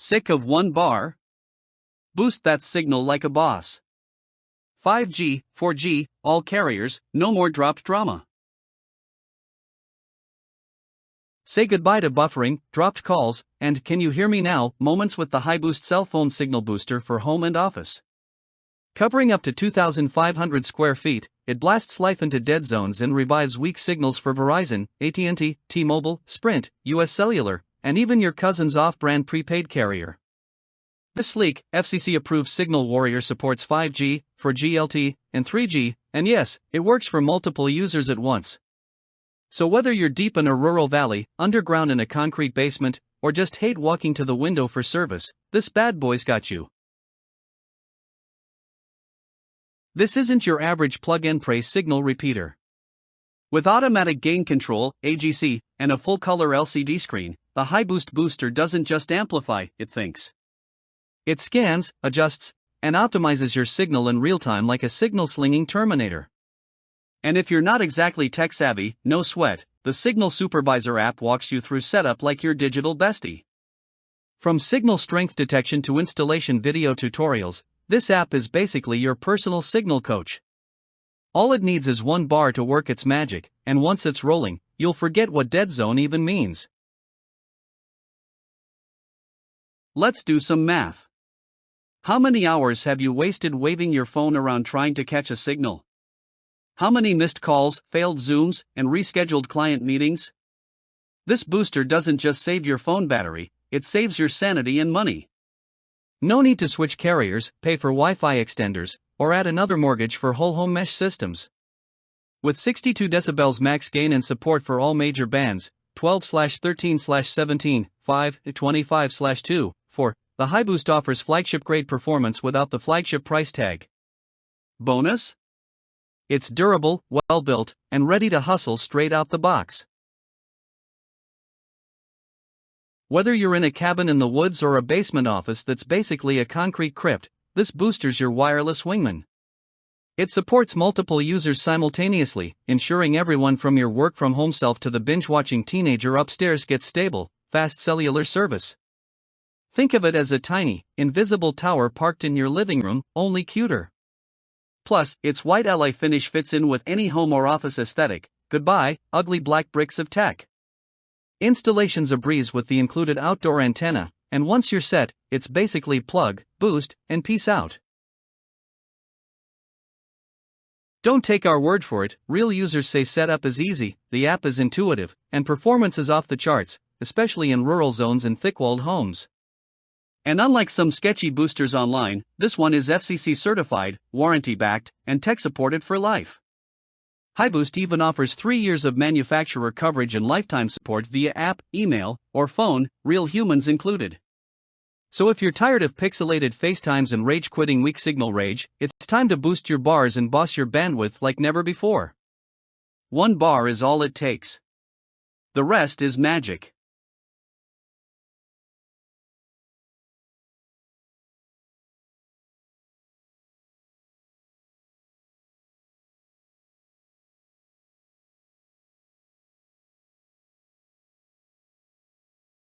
Sick of one bar? Boost that signal like a boss. 5G, 4G, all carriers, no more dropped drama. Say goodbye to buffering, dropped calls, and can you hear me now moments with the HiBoost cell phone signal booster for home and office. Covering up to 2,500 square feet, it blasts life into dead zones and revives weak signals for Verizon, AT&T, T-Mobile, Sprint, US Cellular, and even your cousin's off-brand prepaid carrier. This sleek, FCC-approved Signal Warrior supports 5G, 4G LTE, and 3G, and yes, it works for multiple users at once. So whether you're deep in a rural valley, underground in a concrete basement, or just hate walking to the window for service, this bad boy's got you. This isn't your average plug-and-play signal repeater. With automatic gain control, AGC, and a full-color LCD screen, the HiBoost booster doesn't just amplify, it thinks. It scans, adjusts, and optimizes your signal in real time like a signal-slinging Terminator. And if you're not exactly tech-savvy, no sweat, the SignalSupervisor app walks you through setup like your digital bestie. From signal strength detection to installation video tutorials, this app is basically your personal signal coach. All it needs is one bar to work its magic, and once it's rolling, you'll forget what dead zone even means. Let's do some math. How many hours have you wasted waving your phone around trying to catch a signal? How many missed calls, failed Zooms, and rescheduled client meetings? This booster doesn't just save your phone battery, it saves your sanity and money. No need to switch carriers, pay for Wi-Fi extenders, or add another mortgage for whole home mesh systems. With 62 decibels max gain and support for all major bands, 12/13/17, 5/25/2, 4, the HiBoost offers flagship-grade performance without the flagship price tag. Bonus? It's durable, well-built, and ready to hustle straight out the box. Whether you're in a cabin in the woods or a basement office that's basically a concrete crypt, this booster's your wireless wingman. It supports multiple users simultaneously, ensuring everyone from your work-from-home self to the binge-watching teenager upstairs gets stable, fast cellular service. Think of it as a tiny, invisible tower parked in your living room, only cuter. Plus, its white alloy finish fits in with any home or office aesthetic. Goodbye, ugly black bricks of tech. Installation's a breeze with the included outdoor antenna, and once you're set, it's basically plug, boost, and peace out. Don't take our word for it, real users say setup is easy, the app is intuitive, and performance is off the charts, especially in rural zones and thick-walled homes. And unlike some sketchy boosters online, this one is FCC certified, warranty-backed, and tech-supported for life. HiBoost even offers 3 years of manufacturer coverage and lifetime support via app, email, or phone, real humans included. So if you're tired of pixelated FaceTimes and rage-quitting weak signal rage, it's time to boost your bars and boss your bandwidth like never before. One bar is all it takes. The rest is magic.